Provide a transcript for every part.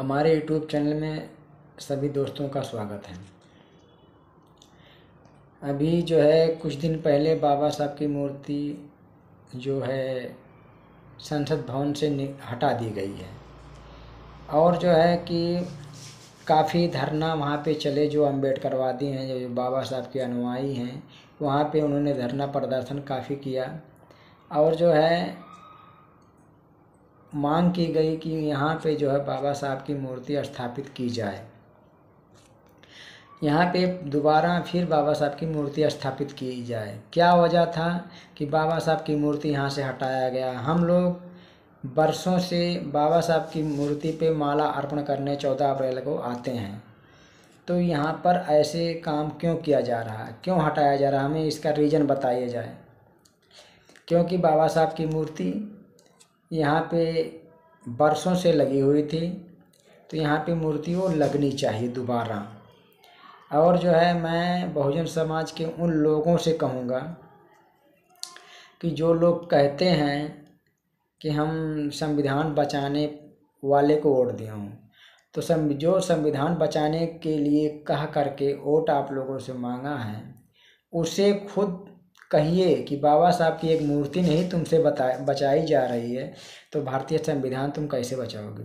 हमारे YouTube channel में सभी दोस्तों का स्वागत है। अभी जो है कुछ दिन पहले बाबा साहब की मूर्ति जो है संसद भवन से हटा दी गई है और जो है कि काफ़ी धरना वहाँ पे चले, जो अम्बेडकरवादी हैं, जो बाबा साहब के अनुयायी हैं, वहाँ पे उन्होंने धरना प्रदर्शन काफ़ी किया और जो है मांग की गई कि यहाँ पे जो है बाबा साहब की मूर्ति स्थापित की जाए। यहाँ पे दोबारा फिर बाबा साहब की मूर्ति स्थापित की जाए। क्या वजह था कि बाबा साहब की मूर्ति यहाँ से हटाया गया? हम लोग बरसों से बाबा साहब की मूर्ति पे माला अर्पण करने 14 अप्रैल को आते हैं, तो यहाँ पर ऐसे काम क्यों किया जा रहा है, क्यों हटाया जा रहा है? हमें इसका रीज़न बताइए जाए। क्योंकि बाबा साहब की मूर्ति यहाँ पे बरसों से लगी हुई थी, तो यहाँ पे मूर्ति वो लगनी चाहिए दोबारा। और जो है मैं बहुजन समाज के उन लोगों से कहूँगा कि जो लोग कहते हैं कि हम संविधान बचाने वाले को वोट दिए हों, तो जो संविधान बचाने के लिए कह करके वोट आप लोगों से मांगा है, उसे खुद कहिए कि बाबा साहब की एक मूर्ति नहीं तुमसे बचाई जा रही है, तो भारतीय संविधान तुम कैसे बचाओगे?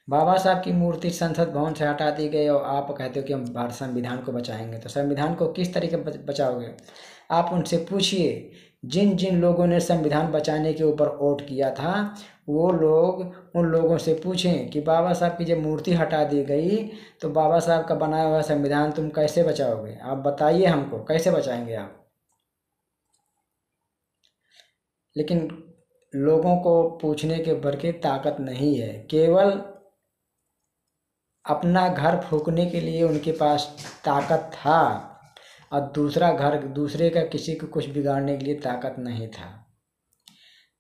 बाबा साहब की मूर्ति संसद भवन से हटा दी गई और आप कहते हो कि हम भारत संविधान को बचाएंगे, तो संविधान को किस तरीके बचाओगे? आप उनसे पूछिए, जिन जिन लोगों ने संविधान बचाने के ऊपर वोट किया था, वो लोग उन लोगों से पूछें कि बाबा साहब की जब मूर्ति हटा दी गई तो बाबा साहब का बनाया हुआ संविधान तुम कैसे बचाओगे? आप बताइए हमको, कैसे बचाएंगे आप? लेकिन लोगों को पूछने के भर के ताकत नहीं है, केवल अपना घर फूंकने के लिए उनके पास ताकत था और दूसरा घर, दूसरे का, किसी को कुछ बिगाड़ने के लिए ताकत नहीं था।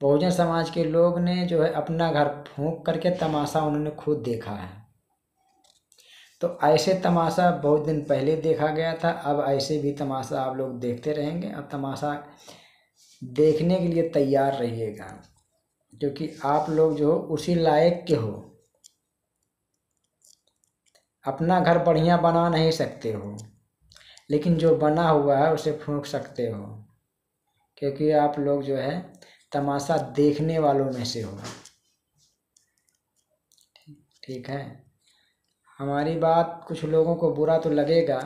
बहुजन समाज के लोग ने जो है अपना घर फूंक करके तमाशा उन्होंने खुद देखा है। तो ऐसे तमाशा बहुत दिन पहले देखा गया था, अब ऐसे भी तमाशा आप लोग देखते रहेंगे। अब तमाशा देखने के लिए तैयार रहिएगा, क्योंकि आप लोग जो हो उसी लायक के हो। अपना घर बढ़िया बना नहीं सकते हो, लेकिन जो बना हुआ है उसे फूंक सकते हो, क्योंकि आप लोग जो है तमाशा देखने वालों में से हो। ठीक है, हमारी बात कुछ लोगों को बुरा तो लगेगा,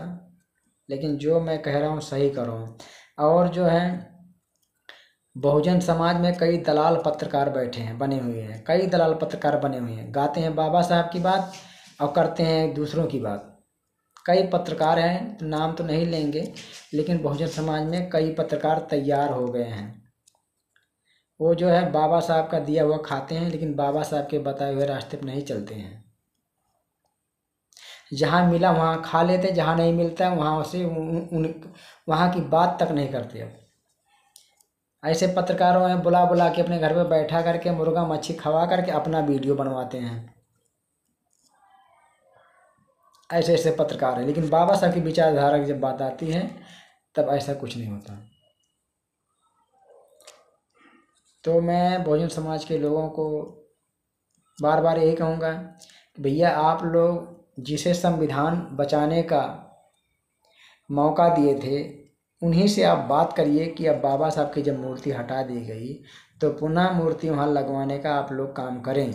लेकिन जो मैं कह रहा हूँ सही करो। और जो है बहुजन समाज में कई दलाल पत्रकार बैठे हैं, बने हुए हैं, कई दलाल पत्रकार बने हुए हैं, गाते हैं बाबा साहब की बात और करते हैं दूसरों की बात। कई पत्रकार हैं, नाम तो नहीं लेंगे, लेकिन बहुजन समाज में कई पत्रकार तैयार हो गए हैं। वो जो है बाबा साहब का दिया हुआ खाते हैं, लेकिन बाबा साहब के बताए हुए रास्ते पर नहीं चलते हैं। जहाँ मिला वहाँ खा लेते, जहाँ नहीं मिलता है वहाँ से वहाँ की बात तक नहीं करते। अब ऐसे पत्रकारों हैं, बुला बुला के अपने घर पे बैठा करके मुर्गा मच्छी खवा करके अपना वीडियो बनवाते हैं। ऐसे ऐसे पत्रकार हैं, लेकिन बाबा साहब की विचारधारा की जब बात आती है तब ऐसा कुछ नहीं होता। तो मैं बहुजन समाज के लोगों को बार बार यही कहूँगा कि भैया, आप लोग जिसे संविधान बचाने का मौका दिए थे, उन्हीं से आप बात करिए कि अब बाबा साहब की जब मूर्ति हटा दी गई तो पुनः मूर्ति वहाँ लगवाने का आप लोग काम करें।